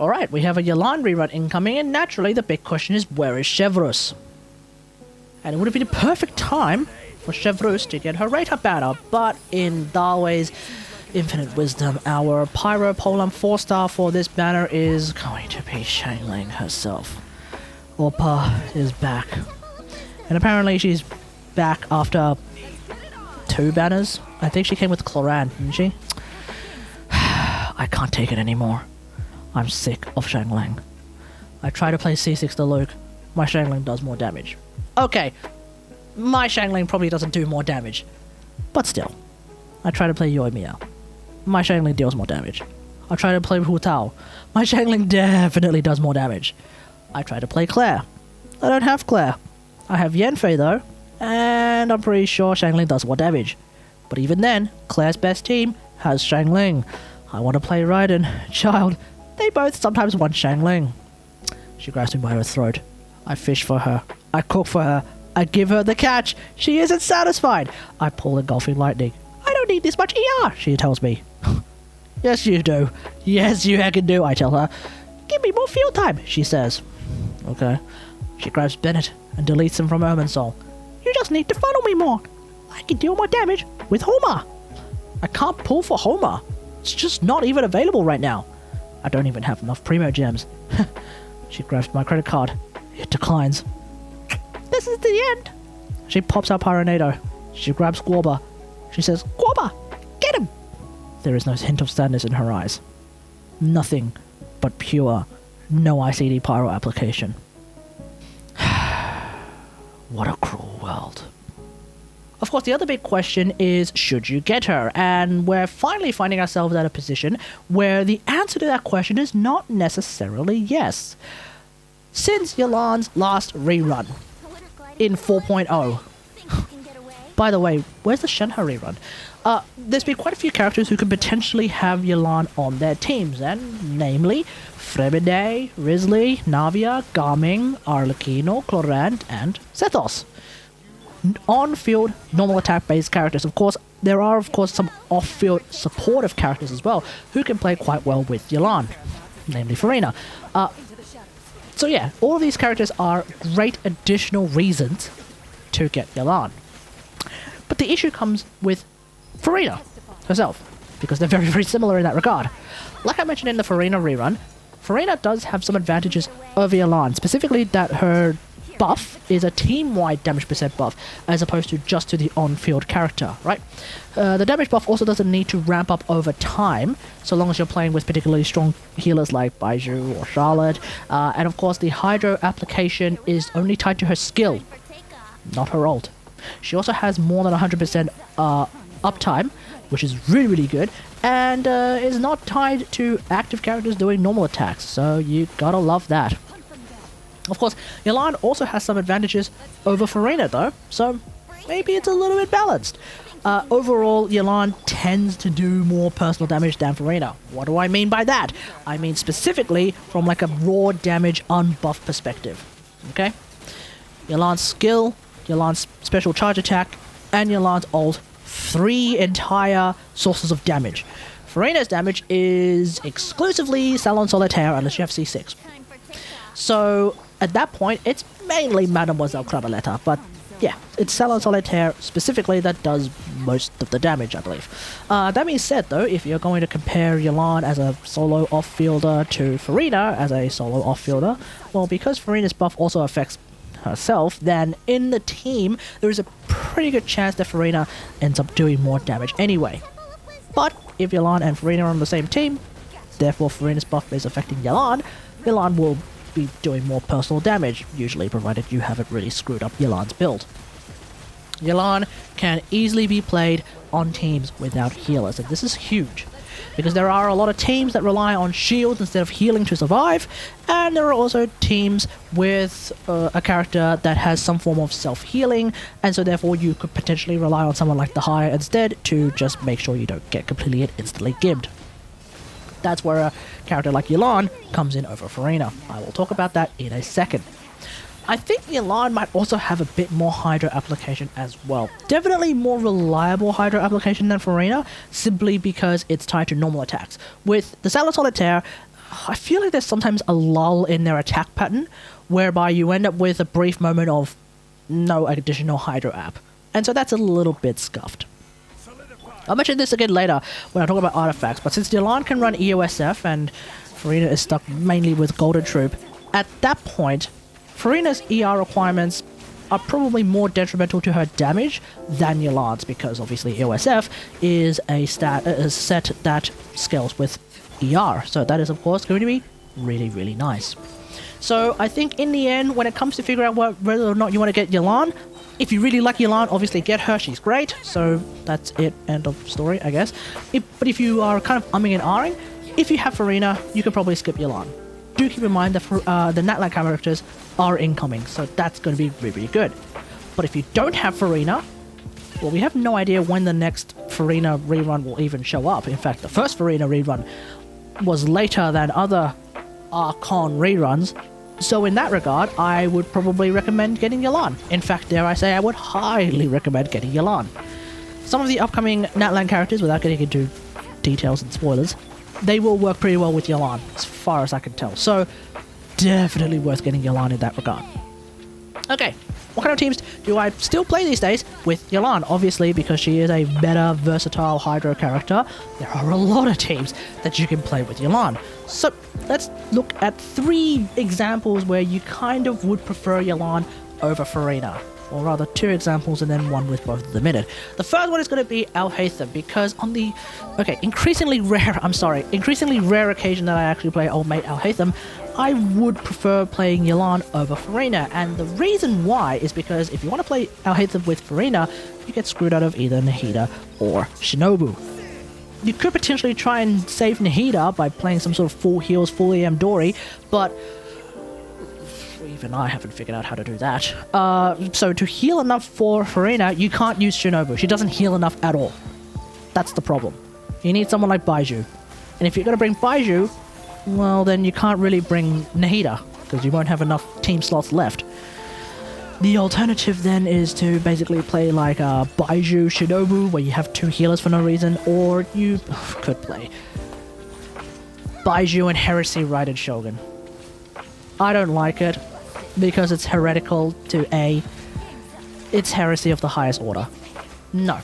Alright, we have a Yelan rerun incoming, and naturally the big question is, where is Chevrus? And it would have been a perfect time for Chevrus to get her Rata banner, but in Darway's infinite wisdom, our Pyro Polam 4-star for this banner is going to be Xiangling herself. Orpa is back. And apparently she's back after 2 banners. I think she came with Cloran, didn't she? I can't take it anymore. I'm sick of Xiangling. I try to play C6 to Luke. My Xiangling does more damage. Okay, my Xiangling probably doesn't do more damage. But still, I try to play Yoimiya. My Xiangling deals more damage. I try to play Hu Tao. My Xiangling definitely does more damage. I try to play Claire. I don't have Claire. I have Yanfei though, and I'm pretty sure Xiangling does more damage. But even then, Claire's best team has Xiangling. I want to play Raiden. Child, they both sometimes want Xiangling. She grabs me by her throat. I fish for her. I cook for her. I give her the catch. She isn't satisfied. I pull engulfing lightning. I don't need this much ER, she tells me. Yes, you do. Yes, you heckin' do, I tell her. Give me more field time, she says. Okay. She grabs Bennett and deletes him from Irminsul. You just need to funnel me more. I can deal more damage with Homer. I can't pull for Homer. It's just not even available right now. I don't even have enough Primogems. She grabs my credit card. It declines. This is the end. She pops out Pyronado. She grabs Squawba. She says, Squawba, get him! There is no hint of sadness in her eyes. Nothing but pure, no ICD Pyro application. What a cruel world. Of course, the other big question is, should you get her? And we're finally finding ourselves at a position where the answer to that question is not necessarily yes. Since Yelan's last rerun in 4.0, by the way, where's the Shenhe rerun? There's been quite a few characters who could potentially have Yelan on their teams, and namely Fremide, Risley, Navia, Garming, Arlecchino, Clorant, and Zethos. On-field, normal attack-based characters. Of course, there are some off-field supportive characters as well who can play quite well with Yelan, namely Furina. So yeah, all of these characters are great additional reasons to get Yelan. But the issue comes with Furina herself, because they're very, very similar in that regard. Like I mentioned in the Furina rerun, Furina does have some advantages over Yelan, specifically that her buff is a team-wide damage percent buff, as opposed to just to the on-field character, right? The damage buff also doesn't need to ramp up over time, so long as you're playing with particularly strong healers like Baiju or Charlotte. And of course, the Hydro application is only tied to her skill, not her ult. She also has more than 100% uptime, which is really, really good, and is not tied to active characters doing normal attacks, so you gotta love that. Of course, Yelan also has some advantages over Furina though, so maybe it's a little bit balanced. Overall, Yelan tends to do more personal damage than Furina. What do I mean by that? I mean specifically from like a raw damage unbuffed perspective, okay? Yelan's skill, Yelan's special charge attack, and Yelan's ult, 3 entire sources of damage. Furina's damage is exclusively Salon Solitaire unless you have C6. So at that point, it's mainly Mademoiselle Crabaletta, but yeah, it's Salon Solitaire specifically that does most of the damage, I believe. That being said though, if you're going to compare Yelan as a solo off-fielder to Furina as a solo off-fielder, well, because Furina's buff also affects herself, then in the team, there is a pretty good chance that Furina ends up doing more damage anyway. But if Yelan and Furina are on the same team, therefore Furina's buff is affecting Yelan, Yelan will be doing more personal damage, usually provided you haven't really screwed up Yelan's build. Yelan can easily be played on teams without healers, and this is huge, because there are a lot of teams that rely on shields instead of healing to survive, and there are also teams with a character that has some form of self-healing, and so therefore you could potentially rely on someone like the Higher instead to just make sure you don't get completely and instantly gibbed. That's where a character like Yelan comes in over Furina. I will talk about that in a second. I think Yelan might also have a bit more Hydro application as well. Definitely more reliable Hydro application than Furina, simply because it's tied to normal attacks. With the Salon Solitaire, I feel like there's sometimes a lull in their attack pattern, whereby you end up with a brief moment of no additional Hydro app. And so that's a little bit scuffed. I'll mention this again later when I talk about artifacts, but since Yelan can run EOSF and Furina is stuck mainly with Golden Troop, at that point, Furina's ER requirements are probably more detrimental to her damage than Yelan's, because obviously EOSF is a set that scales with ER. So that is of course going to be really, really nice. So I think in the end, when it comes to figure out whether or not you want to get Yelan, if you really like Yelan, obviously get her, she's great. So that's it, end of story, I guess. But if you are kind of umming and ahhing, if you have Furina, you can probably skip Yelan. Do keep in mind that the Natlan characters are incoming, so that's going to be really, really good. But if you don't have Furina, well, we have no idea when the next Furina rerun will even show up. In fact, the first Furina rerun was later than other Archon reruns, so in that regard, I would probably recommend getting Yelan. In fact, dare I say, I would highly recommend getting Yelan. Some of the upcoming Natlan characters, without getting into details and spoilers, they will work pretty well with Yelan, as far as I can tell. So, definitely worth getting Yelan in that regard. Okay, what kind of teams do I still play these days with Yelan? Obviously, because she is a better, versatile Hydro character, there are a lot of teams that you can play with Yelan. So, let's look at 3 examples where you kind of would prefer Yelan over Furina. Or rather, 2 examples and then 1 with both of them in it. The first one is going to be AlHaitham, because on the, increasingly rare occasion that I actually play old mate AlHaitham, I would prefer playing Yelan over Furina, and the reason why is because if you want to play AlHaitham with Furina, you get screwed out of either Nahida or Shinobu. You could potentially try and save Nahida by playing some sort of full heals, full EM Dory, but even I haven't figured out how to do that. So to heal enough for Furina, you can't use Shinobu. She doesn't heal enough at all. That's the problem. You need someone like Baiju. And if you're going to bring Baiju, well, then you can't really bring Nahida, because you won't have enough team slots left. The alternative then is to basically play like Baiju Shinobu, where you have 2 healers for no reason, or you could play Baiju and Heresy Raiden Shogun. I don't like it, because it's heretical to it's heresy of the highest order. No.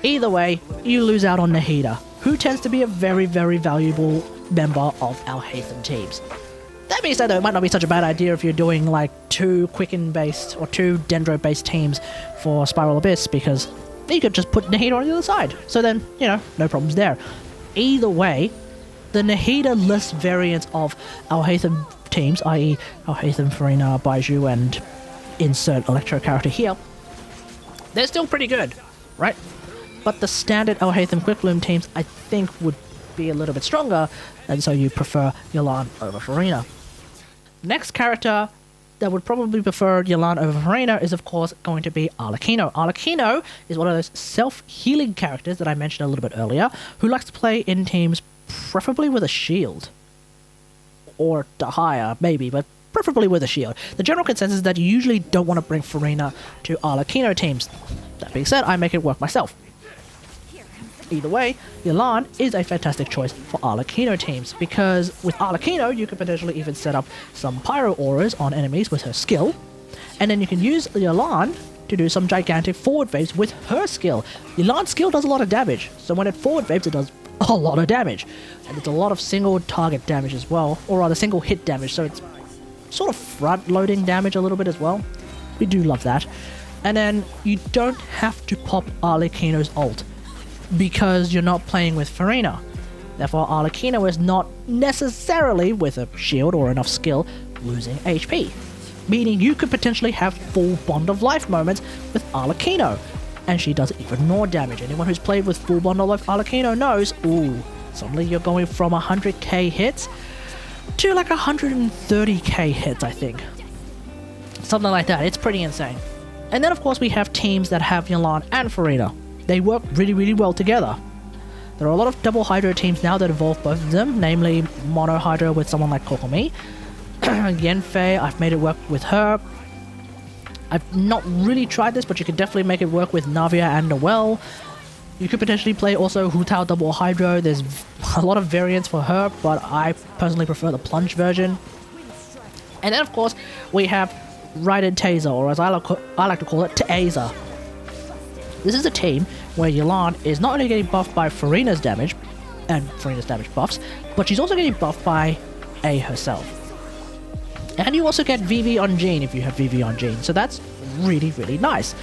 Either way, you lose out on Nahida, who tends to be a very, very valuable member of AlHaitham teams. That being said, though, it might not be such a bad idea if you're doing like 2 Quicken-based or 2 Dendro-based teams for Spiral Abyss, because you could just put Nahida on the other side. So then, no problems there. Either way, the Nahida-less variants of AlHaitham teams, i.e. AlHaitham, Furina, Baiju, and insert Electro character here, they're still pretty good, right? But the standard AlHaitham Quickloom teams, I think, would be a little bit stronger, and so you prefer Yelan over Furina. Next character that would probably prefer Yelan over Furina is, of course, going to be Arlecchino. Arlecchino is one of those self-healing characters that I mentioned a little bit earlier, who likes to play in teams preferably with a shield. Or Dahaya, maybe, but preferably with a shield. The general consensus is that you usually don't want to bring Furina to Arlecchino teams. That being said, I make it work myself. Either way, Yelan is a fantastic choice for Arlecchino teams, because with Arlecchino, you could potentially even set up some Pyro Auras on enemies with her skill, and then you can use Yelan to do some gigantic forward waves with her skill. Yelan's skill does a lot of damage, so when it forward waves, it does a lot of damage. And it's a lot of single target damage as well, or rather single hit damage, so it's sort of front-loading damage a little bit as well. We do love that. And then you don't have to pop Arlecchino's ult, because you're not playing with Furina. Therefore, Arlecchino is not necessarily, with a shield or enough skill, losing HP. Meaning you could potentially have full Bond of Life moments with Arlecchino, and she does even more damage. Anyone who's played with full Bond of Life Arlecchino knows, ooh, suddenly you're going from 100k hits to like 130k hits, I think. Something like that. It's pretty insane. And then, of course, we have teams that have Yelan and Furina. They work really, really well together. There are a lot of double Hydro teams now that involve both of them, namely Mono Hydro with someone like Kokomi. Yenfei, I've made it work with her. I've not really tried this, but you can definitely make it work with Navia and Noelle. You could potentially play also Hu Tao Double Hydro. There's a lot of variants for her, but I personally prefer the plunge version. And then of course, we have Raiden Taser, or as I like to call it, Taser. This is a team where Yelan is not only getting buffed by Furina's damage, and Furina's damage buffs, but she's also getting buffed by A herself. And you also get VV on Jean if you have VV on Jean, so that's really, really nice.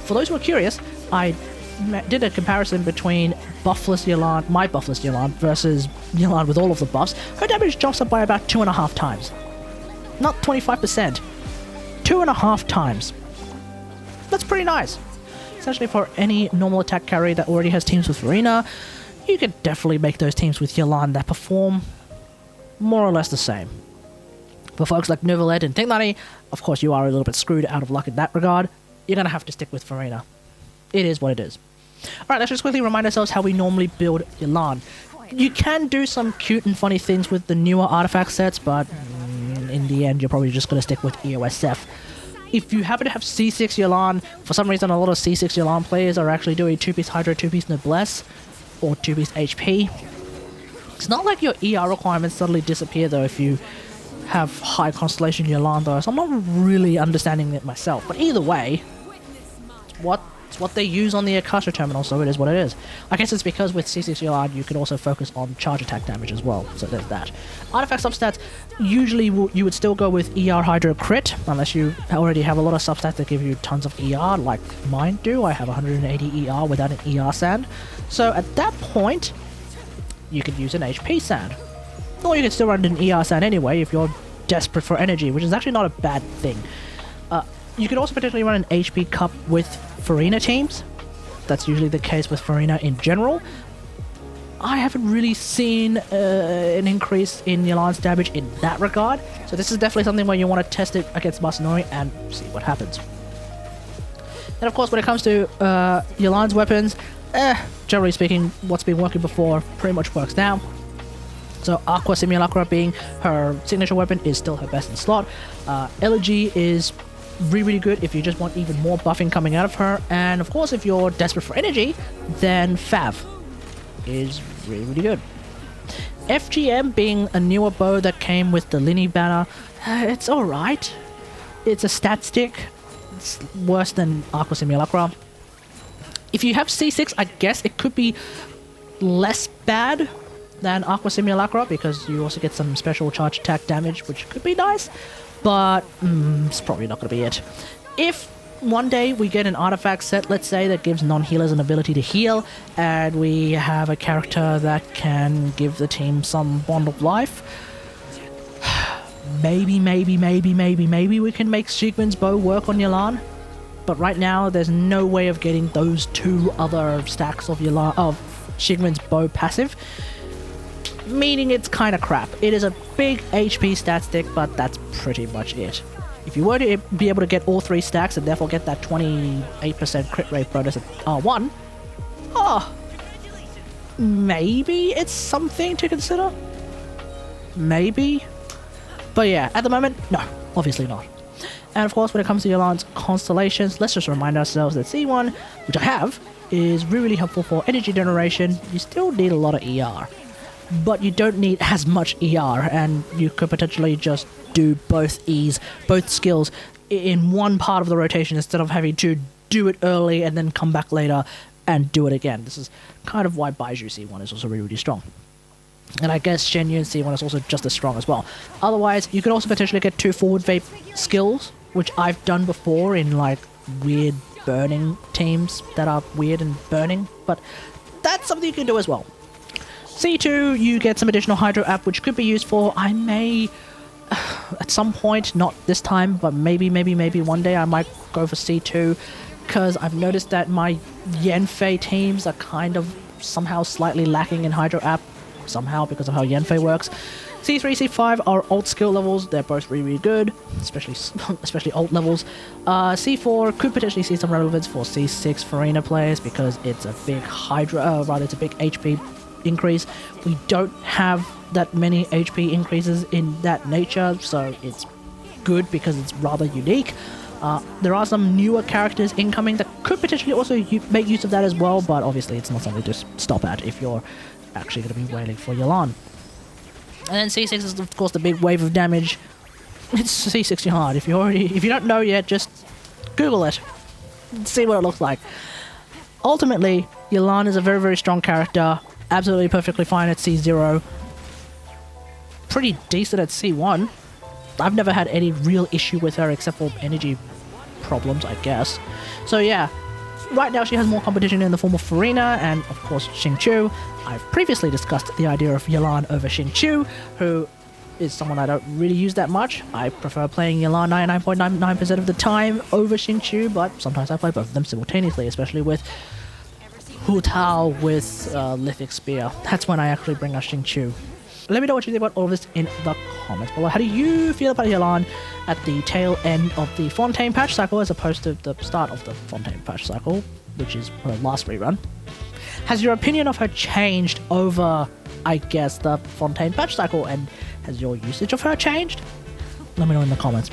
For those who are curious, I did a comparison between buffless Yelan, my buffless Yelan, versus Yelan with all of the buffs. Her damage jumps up by about 2.5 times. Not 25%. 2.5 times. That's pretty nice. Essentially for any normal attack carry that already has teams with Furina, you could definitely make those teams with Yelan that perform more or less the same. For folks like Nuvalet and Tinglani, of course you are a little bit screwed out of luck in that regard. You're going to have to stick with Furina. It is what it is. Alright, let's just quickly remind ourselves how we normally build Yelan. You can do some cute and funny things with the newer artifact sets, but in the end you're probably just going to stick with EOSF. If you happen to have C6 Yelan, for some reason a lot of C6 Yelan players are actually doing 2-piece Hydro, 2-piece Noblesse, or 2-piece HP. It's not like your ER requirements suddenly disappear though if you have high Constellation Yelan though, so I'm not really understanding it myself. But either way, it's what they use on the Akasha terminal, so it is what it is. I guess it's because with C6 Yelan you can also focus on charge attack damage as well, so there's that. Artifact substats, usually you would still go with ER Hydro Crit, unless you already have a lot of substats that give you tons of ER, like mine do. I have 180 ER without an ER sand. So at that point, you could use an HP sand. Or you can still run an ER sand anyway if you're desperate for energy, which is actually not a bad thing. You could also potentially run an HP cup with Furina teams. That's usually the case with Furina in general. I haven't really seen an increase in Yelan's damage in that regard, so this is definitely something where you want to test it against Masanori and see what happens. And of course, when it comes to Yelan's weapons, generally speaking, what's been working before pretty much works now. So Aqua Simulacra being her signature weapon is still her best in slot. Elegy is really good if you just want even more buffing coming out of her, and of course if you're desperate for energy, then Fav is really good. FGM being a newer bow that came with the Linny banner, it's alright. It's a stat stick. It's worse than Aqua Simulacra. If you have C6, I guess it could be less bad than Aqua Simulacra because you also get some special charge attack damage, which could be nice, but it's probably not going to be it. If one day we get an artifact set, let's say, that gives non-healers an ability to heal, and we have a character that can give the team some bond of life, maybe we can make Sigmund's bow work on Yelan. But right now, there's no way of getting those two other stacks of Sigmund's bow passive, meaning it's kind of crap. It is a big HP stat stick, but that's pretty much it. If you were to be able to get all 3 stacks and therefore get that 28% crit rate bonus at R1, maybe it's something to consider. Maybe. But yeah, at the moment, no, obviously not. And of course, when it comes to Yelan's Constellations, let's just remind ourselves that C1, which I have, is really helpful for energy generation. You still need a lot of ER, but you don't need as much ER, and you could potentially just do both skills in one part of the rotation instead of having to do it early and then come back later and do it again. This is kind of why Baiju C1 is also really strong. And I guess Shen Yun C1 is also just as strong as well. Otherwise, you could also potentially get 2 forward vape skills, which I've done before in like weird burning teams that are weird and burning, but that's something you can do as well. C2, you get some additional Hydro app, which could be used for, I may, at some point, not this time, but maybe one day I might go for C2, because I've noticed that my Yanfei teams are kind of somehow slightly lacking in Hydro app, somehow because of how Yanfei works. C3, C5 are alt skill levels. They're both really good, especially alt levels. C4 could potentially see some relevance for C6 Furina players because it's a big it's a big HP increase. We don't have that many HP increases in that nature, so it's good because it's rather unique. There are some newer characters incoming that could potentially also make use of that as well, but obviously it's not something to stop at if you're actually going to be waiting for Yelan. And then C6 is of course the big wave of damage. It's C60 hard. If you don't know yet, just Google it. See what it looks like. Ultimately, Yelan is a very, very strong character. Absolutely perfectly fine at C0. Pretty decent at C1. I've never had any real issue with her except for energy problems, I guess. So yeah, right now she has more competition in the form of Furina and of course Xingqiu. I've previously discussed the idea of Yelan over Xingqiu, who is someone I don't really use that much. I prefer playing Yelan 99.99% of the time over Xingqiu, but sometimes I play both of them simultaneously, especially with Hu Tao with Lithic Spear. That's when I actually bring out Xingqiu. Let me know what you think about all of this in the comments below. How do you feel about Yelan at the tail end of the Fontaine patch cycle as opposed to the start of the Fontaine patch cycle, which is her last rerun? Has your opinion of her changed over, I guess, the Fontaine patch cycle, and has your usage of her changed? Let me know in the comments.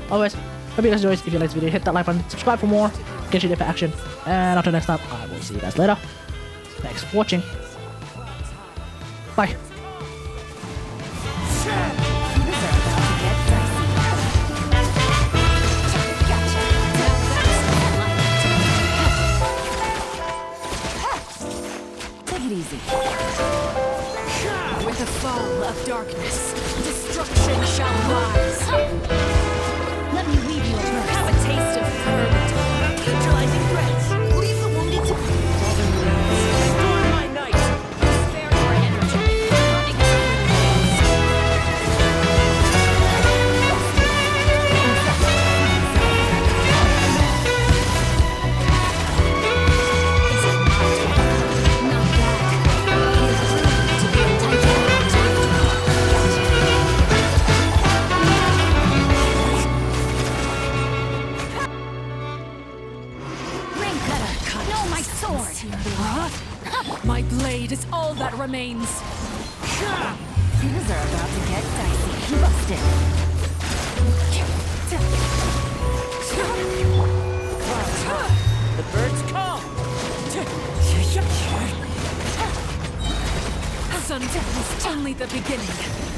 Always, hope you guys enjoyed. If you liked this video, hit that like button, subscribe for more, Genshin Impact action, and until next time, I will see you guys later. Thanks for watching. Bye. Easy. With the fall of darkness, destruction shall rise. Let me leave you a have a taste of purgatory. Neutralizing threats. Leave the wounded to storm my night. Spare your energy. Running my blade is all that remains. Things are about to get dicey. Busted. The birds come. Sundown is only the beginning.